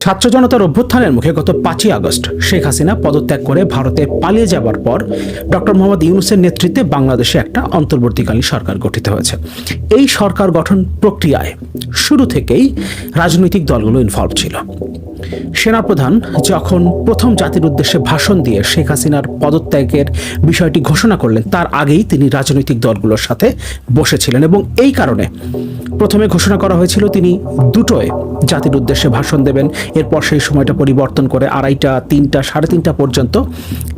ছাত্র জনতার অভ্যুত্থানের মুখে গত 5ই আগস্ট শেখ হাসিনা পদত্যাগ করে ভারতে পালিয়ে যাবার পর ডক্টর মোহাম্মদ ইউনূসের নেতৃত্বে বাংলাদেশে একটা অন্তর্বর্তীকালীন সরকার গঠিত হয়েছে। এই সরকার গঠন প্রক্রিয়ায় শুরু থেকেই রাজনৈতিক দলগুলো ইনভলভ ছিল। সেনাপ্রধান যখন প্রথম জাতির উদ্দেশ্যে ভাষণ দিয়ে শেখ হাসিনার পদত্যাগের বিষয়টি ঘোষণা করলেন, তার আগেই তিনি রাজনৈতিক দলগুলোর সাথে বসেছিলেন এবং এই কারণে প্রথমে ঘোষণা করা হয়েছিল তিনি দুটোয় জাতির উদ্দেশ্যে ভাষণ দেবেন। এরপর সেই সময়টা পরিবর্তন করে 2:30, 3টা, 3:30 পর্যন্ত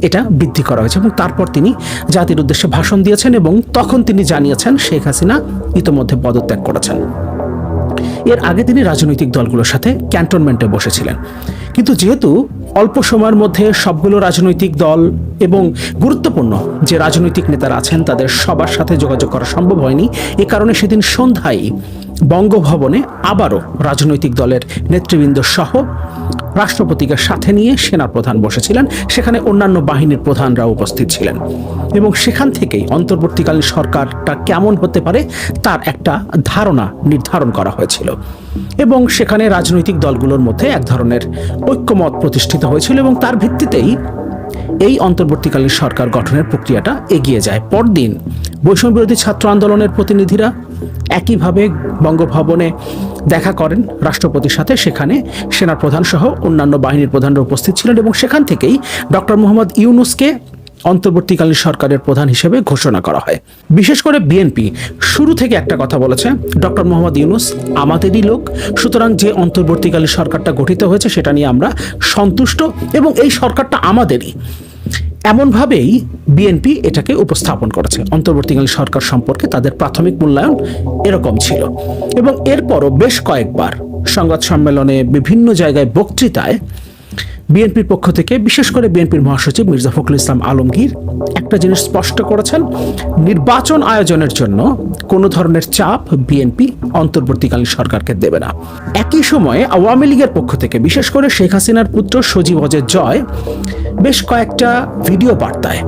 এটা বৃদ্ধি করা হয়েছে এবং তারপর তিনি জাতির উদ্দেশ্যে ভাষণ দিয়েছেন এবং তখন তিনি জানিয়েছেন শেখ হাসিনা ইতোমধ্যে পদত্যাগ করেছেন। এর আগে তিনি রাজনৈতিক দলগুলোর সাথে ক্যান্টনমেন্টে বসেছিলেন, কিন্তু যেহেতু অল্প সময়ের মধ্যে সবগুলো রাজনৈতিক দল এবং গুরুত্বপূর্ণ যে রাজনৈতিক নেতারা আছেন তাদের সবার সাথে যোগাযোগ করা সম্ভব হয়নি, এ কারণে সেদিন সন্ধ্যায় বঙ্গভবনে আবারও রাজনৈতিক দলের নেতৃবৃন্দ সহ রাষ্ট্রপতিকে সাথে নিয়ে সেনাপ্রধান বসেছিলেন। সেখানে অন্যান্য বাহিনীর প্রধানরা উপস্থিত ছিলেন এবং সেখান থেকেই অন্তর্বর্তীকালীন সরকারটা কেমন হতে পারে তার একটা ধারণা নির্ধারণ করা হয়েছিল এবং সেখানে রাজনৈতিক দলগুলোর মধ্যে এক ধরনের ঐক্যমত প্রতিষ্ঠিত হয়েছিল এবং তার ভিত্তিতেই এই অন্তর্বর্তীকালীন সরকার গঠনের প্রক্রিয়াটা এগিয়ে যায়। পরদিন বৈষম্য বিরোধী ছাত্র আন্দোলনের প্রতিনিধিরা একইভাবে বঙ্গভবনে দেখা করেন রাষ্ট্রপতির সাথে। সেখানে সেনাপ্রধান সহ অন্যান্য বাহিনীর প্রধানরা উপস্থিত ছিলেন এবং সেখান থেকেই ডক্টর মোহাম্মদ ইউনূসকে অন্তর্বর্তীকালীন সরকারের প্রধান হিসেবে ঘোষণা করা হয়। বিশেষ করে বিএনপি শুরু থেকে একটা কথা বলেছে, ডক্টর মোহাম্মদ ইউনূস আমাদেরই লোক, সুতরাং যে অন্তর্বর্তীকালীন সরকারটা গঠিত হয়েছে সেটা নিয়ে আমরা সন্তুষ্ট এবং এই সরকারটা আমাদেরই। এমনভাবেই বিএনপি এটাকে উপস্থাপন করেছে। অন্তর্বর্তীকালীন সরকার সম্পর্কে তাদের প্রাথমিক মূল্যায়ন এরকম ছিল এবং এরপরও বেশ কয়েকবার সংবাদ সম্মেলনে, বিভিন্ন জায়গায়, বক্তৃতায় বিএনপির পক্ষ থেকে, বিশেষ করে বিএনপির মহাসচিব মির্জা ফখরুল ইসলাম আলমগীর একটা জিনিস স্পষ্ট করেছেন, নির্বাচন আয়োজনের জন্য কোনো ধরনের চাপ বিএনপি অন্তর্বর্তীকালীন সরকারকে দেবে না। একই সময়ে আওয়ামী লীগের পক্ষ থেকে, বিশেষ করে শেখ হাসিনার পুত্র সজীব ওয়াজেদ জয় বেশ কয়েকটা ভিডিও বার্তায়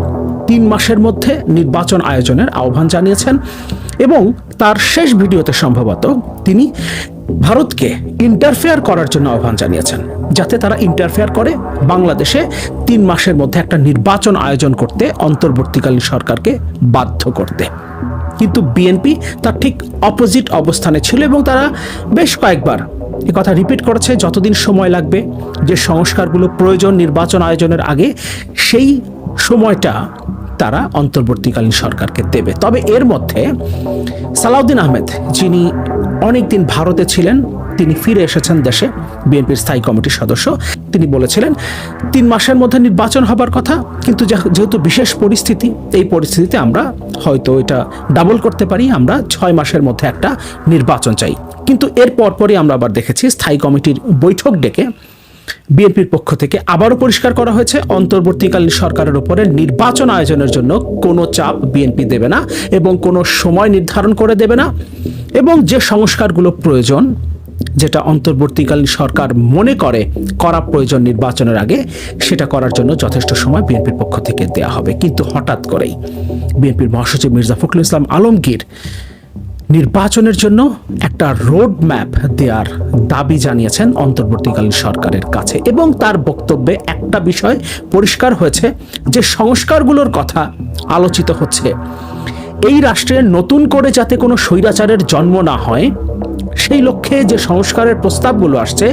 3 মাসের মধ্যে নির্বাচন আয়োজনের আহ্বান জানিয়েছেন এবং তার শেষ ভিডিওতে সম্ভবত তিনি ভারতকে ইন্টারফেয়ার করার জন্য আহ্বান জানিয়েছেন, যাতে তারা ইন্টারফেয়ার করে বাংলাদেশে 3 মাসের মধ্যে একটা নির্বাচন আয়োজন করতে অন্তর্বর্তীকালীন সরকারকে বাধ্য করতে। কিন্তু বিএনপি তার ঠিক অপোজিট অবস্থানে ছিল এবং তারা বেশ কয়েকবার কথা রিপিট করেছে, যতদিন সময় লাগবে, যে সংস্কারগুলো প্রয়োজন নির্বাচন আয়োজনের আগে, সেই সময়টা তারা অন্তর্বর্তীকালীন সরকারকে দেবে। তবে এর মধ্যে সালাউদ্দিন আহমেদ, যিনি অনেকদিন ভারতে ছিলেন, তিনি ফিরে এসেছেন দেশে, বিএনপির স্থায়ী কমিটির সদস্য, তিনি বলেছিলেন 3 মাসের মধ্যে নির্বাচন হবার কথা, কিন্তু যেহেতু বিশেষ পরিস্থিতি, এই পরিস্থিতিতে আমরা হয়তো এটা ডাবল করতে পারি, আমরা 6 মাসের মধ্যে একটা নির্বাচন চাই। কিন্তু এর পরপরই আমরা আবার দেখেছি স্থায়ী কমিটির বৈঠক ডেকে বিএনপির পক্ষ থেকে আবারও পরিষ্কার করা হয়েছে অন্তর্বর্তীকালীন সরকারের উপরে নির্বাচন আয়োজনের জন্য কোনো চাপ বিএনপি দেবে না এবং কোনো সময় নির্ধারণ করে দেবে না এবং যে সংস্কারগুলো প্রয়োজন, যেটা অন্তর্বর্তীকালীন সরকার মনে করে করা প্রয়োজন নির্বাচনের আগে, সেটা করার জন্য যথেষ্ট সময় বিএনপির পক্ষ থেকে দেয়া হবে। কিন্তু হঠাৎ করেই বিএনপির মহাসচিব মির্জা ফখরুল ইসলাম আলমগীর নির্বাচনের জন্য একটা রোড ম্যাপ দেওয়ার দাবি জানিয়েছেন অন্তর্বর্তীকালীন সরকারের কাছে এবং তার বক্তব্যে একটা বিষয় পরিষ্কার হয়েছে, যে সংস্কারগুলোর কথা আলোচিত হচ্ছে, এই রাষ্ট্রে নতুন করে যাতে কোনো স্বৈরাচারের জন্ম না হয়, সেই লক্ষ্যে যে সংস্কারের প্রস্তাবগুলো আসছে,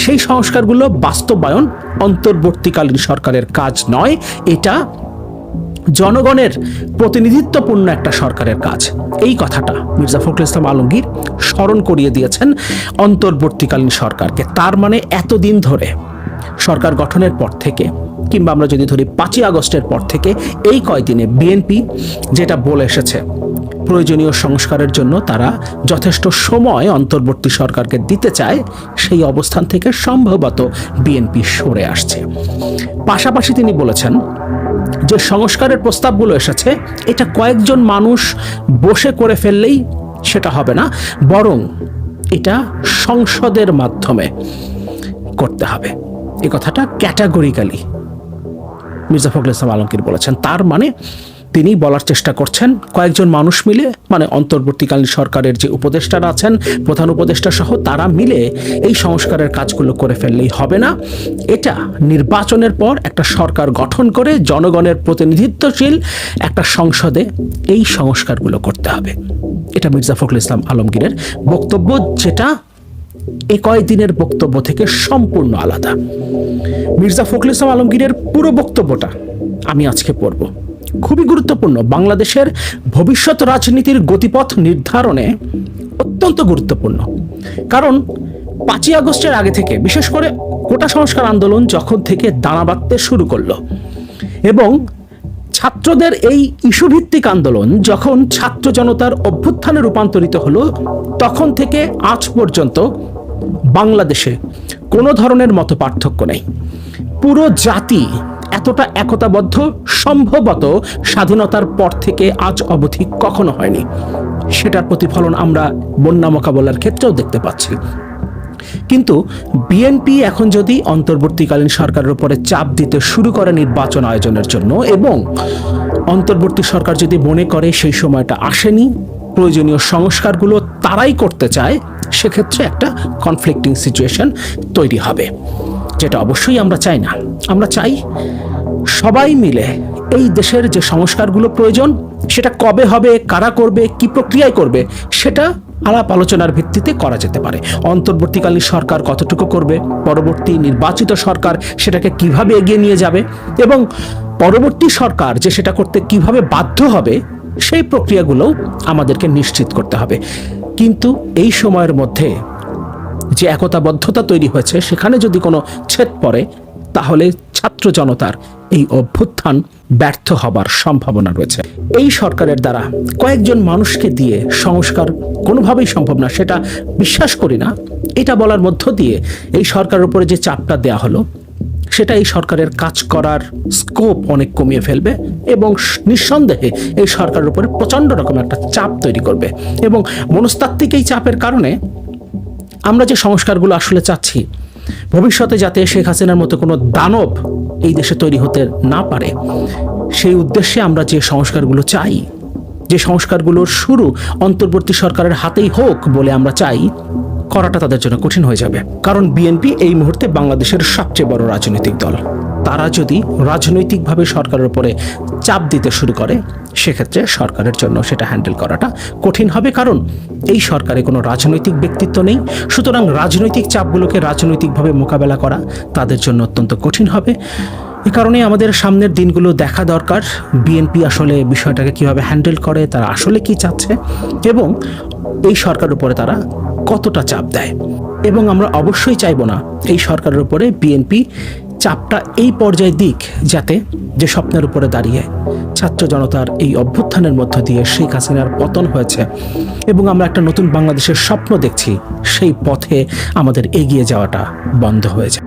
সেই সংস্কারগুলো বাস্তবায়ন অন্তর্বর্তীকালীন সরকারের কাজ নয়, এটা জনগণের প্রতিনিধিত্বপূর্ণ একটা সরকারের কাজ। এই কথাটা মির্জা ফখরুল ইসলাম আলমগীর স্মরণ করিয়ে দিয়েছেন অন্তর্বর্তীকালীন সরকারকে। তার মানে এতদিন ধরে সরকার গঠনের পর থেকে, কিংবা আমরা যদি ধরি 5ই আগস্টের পর থেকে, এই কয়দিনে বিএনপি যেটা বলে এসেছে, প্রয়োজনীয় সংস্কারের জন্য তারা যথেষ্ট সময় অন্তর্বর্তী সরকারকে দিতে চায়, সেই অবস্থান থেকে সম্ভবত বিএনপি সরে আসছে। পাশাপাশি তিনি বলেছেন যে সংস্কারের প্রস্তাবগুলো এসেছে, এটা কয়েকজন মানুষ বসে করে ফেললেই সেটা হবে না, বরং এটা সংসদের মাধ্যমে করতে হবে। এই কথাটা ক্যাটাগরিক্যালি মির্জা ফখরুল ইসলাম আলমগীর বলেছেন। তার মানে তিনি বলার চেষ্টা করছেন কয়েকজন মানুষ মিলে, মানে অন্তর্বর্তীকালীন সরকারের যে উপদেষ্টারা আছেন, প্রধান উপদেষ্টা সহ, তারা মিলে এই সংস্কারের কাজগুলো করে ফেললেই হবে না। এটা নির্বাচনের পর একটা সরকার গঠন করে জনগণের প্রতিনিধিত্বশীল একটা সংসদে এই সংস্কারগুলো করতে হবে। এটা মির্জা ফখরুল ইসলাম আলমগীরের বক্তব্য, যেটা এই কয়েকদিনের বক্তব্য থেকে সম্পূর্ণ আলাদা। মির্জা ফখরুল ইসলাম আলমগীরের পুরো বক্তব্যটা আমি আজকে পড়ব। খুবই গুরুত্বপূর্ণ, বাংলাদেশের ভবিষ্যৎ রাজনীতির গতিপথ নির্ধারণে অত্যন্ত গুরুত্বপূর্ণ। কারণ 5ই আগস্টের আগে থেকে, বিশেষ করে কোটা সংস্কার আন্দোলন যখন থেকে দানা বাঁধতে শুরু করলো এবং ছাত্রদের এই ইস্যুভিত্তিক আন্দোলন যখন ছাত্র জনতার অভ্যুত্থানে রূপান্তরিত হলো, তখন থেকে আজ পর্যন্ত বাংলাদেশে কোনো ধরনের মত পার্থক্য নেই। পুরো জাতি এতটা একতাবদ্ধ সম্ভবত স্বাধীনতার পর থেকে আজ অবধি কখনো হয়নি। সেটার প্রতিফলন আমরা বন্যা মোকাবেলার ক্ষেত্রেও দেখতে পাচ্ছি। কিন্তু বিএনপি এখন যদি অন্তর্বর্তীকালীন সরকারের উপরে চাপ দিতে শুরু করে নির্বাচন আয়োজনের জন্য, এবং অন্তর্বর্তী সরকার যদি মনে করে সেই সময়টা আসেনি, প্রয়োজনীয় সংস্কারগুলো তারাই করতে চায়, সেক্ষেত্রে একটা কনফ্লিক্টিং সিচুয়েশন তৈরি হবে, যেটা অবশ্যই আমরা চাই না। আমরা চাই সবাই মিলে এই দেশের যে সংস্কারগুলো প্রয়োজন, সেটা কবে হবে, কারা করবে, কি প্রক্রিয়ায় করবে, সেটা আলাপ আলোচনার ভিত্তিতে করা যেতে পারে। অন্তর্বর্তীকালীন সরকার কতটুকু করবে, পরবর্তী নির্বাচিত সরকার সেটাকে কিভাবে এগিয়ে নিয়ে যাবে, এবং পরবর্তী সরকার যে সেটা করতে কিভাবে বাধ্য হবে, সেই প্রক্রিয়াগুলো আমাদেরকে নিশ্চিত করতে হবে। কিন্তু এই সময়ের মধ্যে যে একতাবদ্ধতা তৈরি হয়েছে, সেখানে যদি কোনো ছেদ পড়ে, তাহলে ছাত্র জনতার এই অভ্যুত্থান ব্যর্থ হবার সম্ভাবনা রয়েছে। এই সরকারের দ্বারা কয়েকজন মানুষকে দিয়ে সংস্কার কোনোভাবেই সম্ভব না, সেটা বিশ্বাস করি না। এটা বলার মধ্য দিয়ে এই সরকারের উপরে যে চাপটা দেয়া হলো, সেটা এই সরকারের কাজ করার স্কোপ অনেক কমিয়ে ফেলবে এবং নিঃসন্দেহে এই সরকারের উপরে প্রচণ্ড রকম একটা চাপ তৈরি করবে। এবং মনস্তাত্ত্বিক এই চাপের কারণে আমরা যে সংস্কারগুলো আসলে চাচ্ছি, ভবিষ্যতে যাতে শেখ হাসিনার মতো কোনো দানব এই দেশে তৈরি হতে না পারে, সেই উদ্দেশ্যে আমরা যে সংস্কারগুলো চাই, যে সংস্কারগুলোর শুরু অন্তর্বর্তী সরকারের হাতেই হোক বলে আমরা চাই, করাটা তাদের জন্য কঠিন হয়ে যাবে। কারণ বিএনপি এই মুহূর্তে বাংলাদেশের সবচেয়ে বড় রাজনৈতিক দল। তারা যদি রাজনৈতিকভাবে সরকারের উপরে চাপ দিতে শুরু করে, সেক্ষেত্রে সরকারের জন্য সেটা হ্যান্ডেল করাটা কঠিন হবে। কারণ এই সরকারে কোনো রাজনৈতিক ব্যক্তিত্ব নেই, সুতরাং রাজনৈতিক চাপগুলোকে রাজনৈতিকভাবে মোকাবেলা করা তাদের জন্য অত্যন্ত কঠিন হবে। এই কারণে আমাদের সামনের দিনগুলো দেখা দরকার, বিএনপি আসলে বিষয়টাকে কিভাবে হ্যান্ডেল করে, তারা আসলে কি চাচ্ছে এবং এই সরকারের উপরে তারা কতটা চাপ দেয়। এবং আমরা অবশ্যই চাইব না এই সরকারের উপরে বিএনপি চাপটা এই পর্যায়ে দিক, যাতে যে স্বপ্নের উপরে দাঁড়িয়ে ছাত্র জনতার এই অভ্যুত্থানের মধ্য দিয়ে শেখ হাসিনার পতন হয়েছে এবং আমরা একটা নতুন বাংলাদেশের স্বপ্ন দেখছি, সেই পথে আমাদের এগিয়ে যাওয়াটা বন্ধ হয়ে যায়।